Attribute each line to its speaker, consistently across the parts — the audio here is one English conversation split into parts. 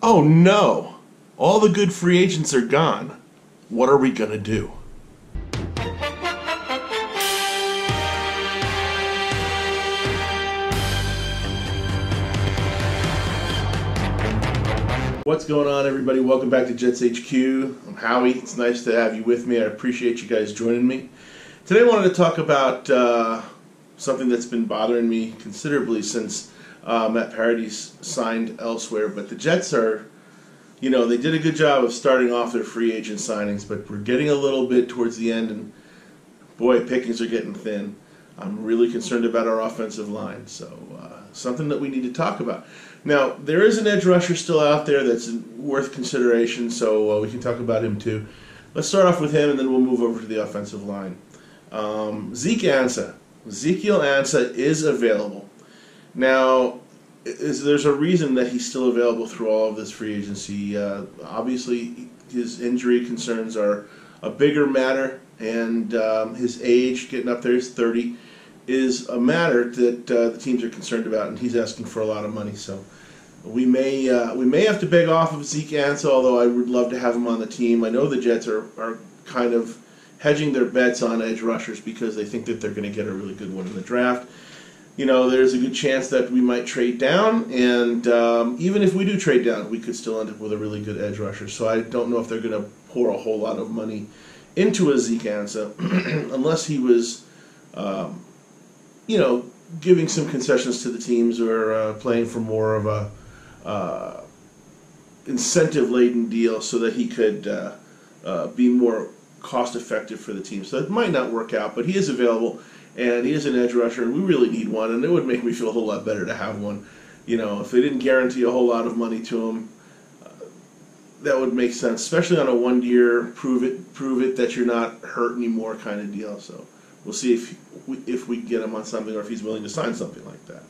Speaker 1: Oh no! All the good free agents are gone. What are we gonna do? What's going on, everybody? Welcome back to JetsHQ. I'm Howie. It's nice to have you with me. I appreciate you guys joining me. Today I wanted to talk about something that's been bothering me considerably since Matt Parady's signed elsewhere. But the Jets are, they did a good job of starting off their free agent signings, but we're getting a little bit towards the end, and boy, pickings are getting thin. I'm really concerned about our offensive line, so something that we need to talk about. Now, there is an edge rusher still out there that's worth consideration, so we can talk about him too. Let's start off with him, and then we'll move over to the offensive line. Ezekiel Ansah is available. Now, there's a reason that he's still available through all of this free agency. Obviously, his injury concerns are a bigger matter, and his age, getting up there, he's 30, is a matter that the teams are concerned about, and he's asking for a lot of money. So we may have to beg off of Zeke Ansah, although I would love to have him on the team. I know the Jets are kind of hedging their bets on edge rushers because they think that they're going to get a really good one in the draft. There's a good chance that we might trade down, and even if we do trade down, we could still end up with a really good edge rusher. So I don't know if they're going to pour a whole lot of money into a Zeke Ansah unless he was giving some concessions to the teams or playing for more of a incentive-laden deal so that he could be more cost-effective for the team. So it might not work out, but he is available, and he is an edge rusher, and we really need one, and it would make me feel a whole lot better to have one. If they didn't guarantee a whole lot of money to him, that would make sense, especially on a one-year prove it that you're not hurt anymore kind of deal. So we'll see if we get him on something or if he's willing to sign something like that.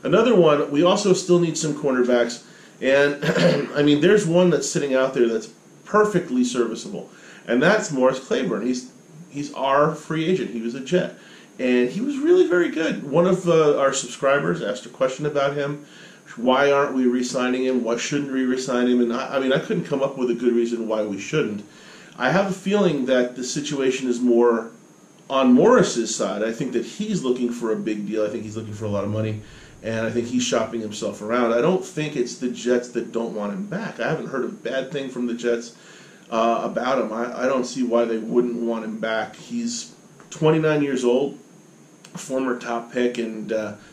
Speaker 1: Another one, we also still need some cornerbacks, and there's one that's sitting out there that's perfectly serviceable, and that's Morris Claiborne. He's our free agent. He was a Jet, and he was really very good. One of our subscribers asked a question about him. Why aren't we re-signing him? Why shouldn't we re-sign him? And I couldn't come up with a good reason why we shouldn't. I have a feeling that the situation is more on Morris's side. I think that he's looking for a big deal. I think he's looking for a lot of money, and I think he's shopping himself around. I don't think it's the Jets that don't want him back. I haven't heard a bad thing from the Jets about him. I don't see why they wouldn't want him back. He's 29 years old, a former top pick, and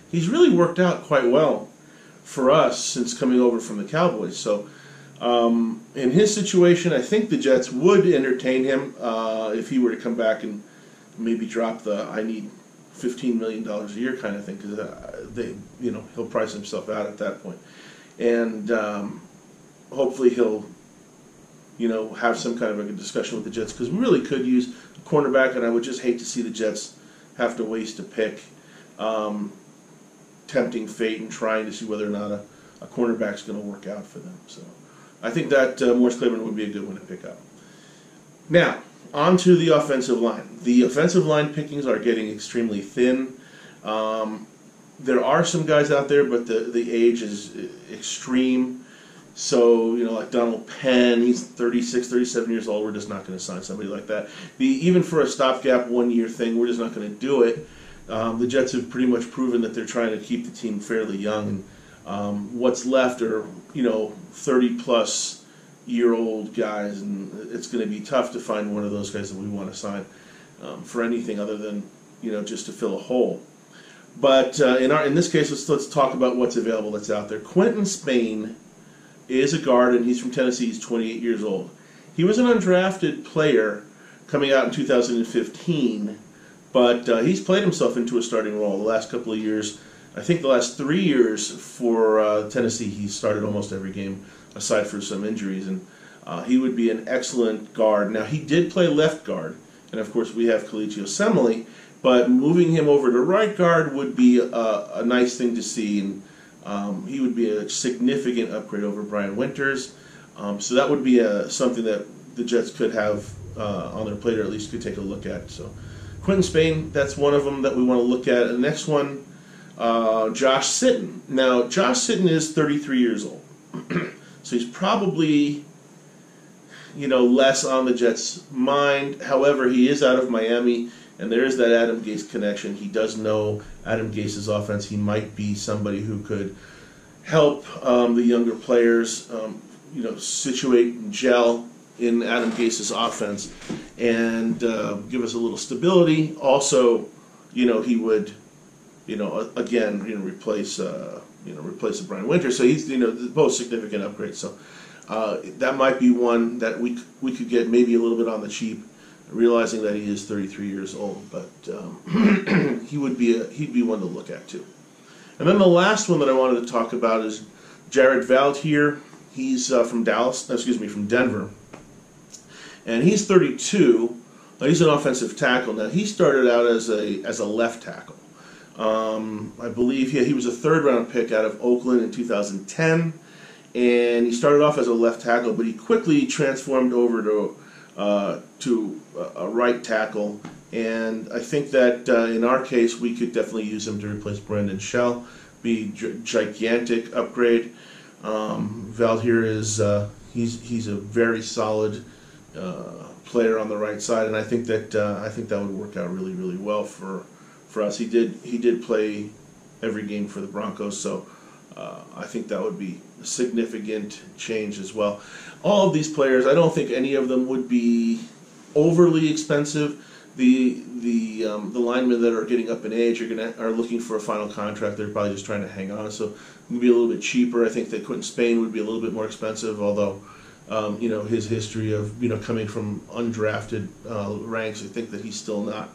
Speaker 1: he's really worked out quite well for us since coming over from the Cowboys. So in his situation, I think the Jets would entertain him if he were to come back and maybe drop the I need $15 million a year kind of thing, because he'll price himself out at that point. And hopefully he'll have some kind of a discussion with the Jets, because we really could use a cornerback, and I would just hate to see the Jets have to waste a pick tempting fate and trying to see whether or not a cornerback's going to work out for them. So I think that Morris Claiborne would be a good one to pick up. Now, on to the offensive line. The offensive line pickings are getting extremely thin. There are some guys out there, but the age is extreme. So, like Donald Penn, he's 36, 37 years old. We're just not going to sign somebody like that. Even for a stopgap one-year thing, we're just not going to do it. The Jets have pretty much proven that they're trying to keep the team fairly young, and what's left are 30-plus year-old guys, and it's going to be tough to find one of those guys that we want to sign for anything other than just to fill a hole. But in this case, let's talk about what's available that's out there. Quentin Spain is a guard, and he's from Tennessee. He's 28 years old. He was an undrafted player coming out in 2015. But he's played himself into a starting role the last couple of years. I think the last 3 years for Tennessee, he's started almost every game, aside from some injuries. And he would be an excellent guard. Now, he did play left guard, and of course we have Kalichi Osemele, but moving him over to right guard would be a nice thing to see, and he would be a significant upgrade over Brian Winters. So that would be something that the Jets could have on their plate, or at least could take a look at. So Quentin Spain, that's one of them that we want to look at. And the next one, Josh Sitton. Now, Josh Sitton is 33 years old. So he's probably, less on the Jets' mind. However, he is out of Miami, and there is that Adam Gase connection. He does know Adam Gase's offense. He might be somebody who could help the younger players, situate and gel in Adam Gase's offense and give us a little stability. Also, he would, again, replace the Brian Winter. So he's, both significant upgrades. So that might be one that we could get maybe a little bit on the cheap, realizing that he is 33 years old. But he'd be one to look at too. And then the last one that I wanted to talk about is Jared Veldheer. He's from Denver, and he's 32. He's an offensive tackle. Now he started out as a left tackle. I believe he was a third-round pick out of Oakland in 2010, and he started off as a left tackle, but he quickly transformed over to a right tackle. And I think that in our case, we could definitely use him to replace Brandon Shell. Be gigantic upgrade. Veldheer is he's a very solid player on the right side, and I think that would work out really, really well for us. He did play every game for the Broncos, so I think that would be a significant change as well. All of these players, I don't think any of them would be overly expensive. The linemen that are getting up in age are looking for a final contract. They're probably just trying to hang on, so it'd be a little bit cheaper. I think that Quentin Spain would be a little bit more expensive, although his history of coming from undrafted ranks, I think that he's still not.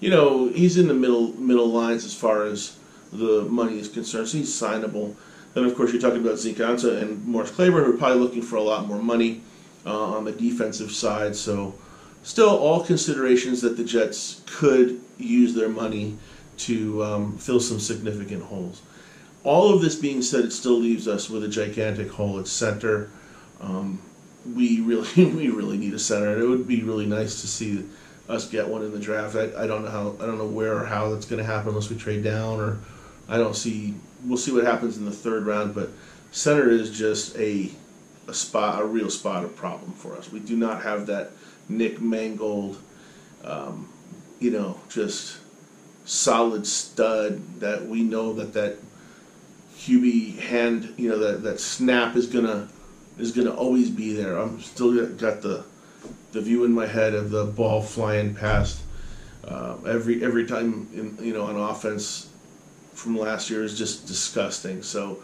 Speaker 1: He's in the middle lines as far as the money is concerned, so he's signable. Then of course you're talking about Ezekiel Ansah and Morris Claiborne, who are probably looking for a lot more money on the defensive side. So still all considerations that the Jets could use their money to fill some significant holes. All of this being said, it still leaves us with a gigantic hole at center. We really need a center, and it would be really nice to see us get one in the draft. I don't know where or how that's going to happen unless we trade down, or we'll see what happens in the third round. But center is just a real spot of problem for us. We do not have that Nick Mangold, just solid stud that we know that QB hand, that snap is gonna always be there. I'm still got the view in my head of the ball flying past every time on offense from last year is just disgusting. So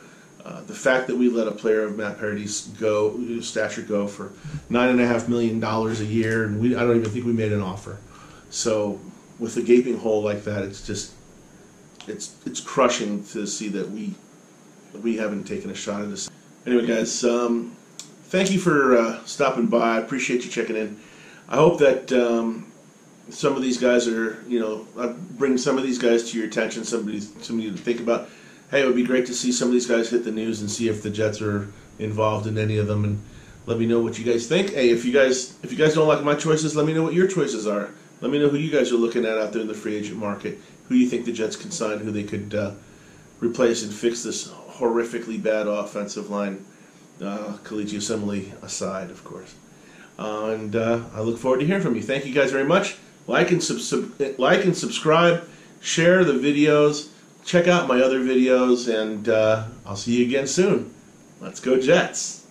Speaker 1: the fact that we let a player of Matt Parady's stature go for $9.5 million a year, and I don't even think we made an offer. So with a gaping hole like that, it's crushing to see that we haven't taken a shot at this. Anyway, guys, thank you for stopping by. I appreciate you checking in. I hope that some of these guys bring some of these guys to your attention, somebody to think about. Hey, it would be great to see some of these guys hit the news and see if the Jets are involved in any of them, and let me know what you guys think. Hey, if you guys don't like my choices, let me know what your choices are. Let me know who you guys are looking at out there in the free agent market, who you think the Jets can sign, who they could replace and fix this horrifically bad offensive line, collegiate assembly aside, of course. And I look forward to hearing from you. Thank you guys very much. Like and subscribe, share the videos, check out my other videos, and I'll see you again soon. Let's go Jets!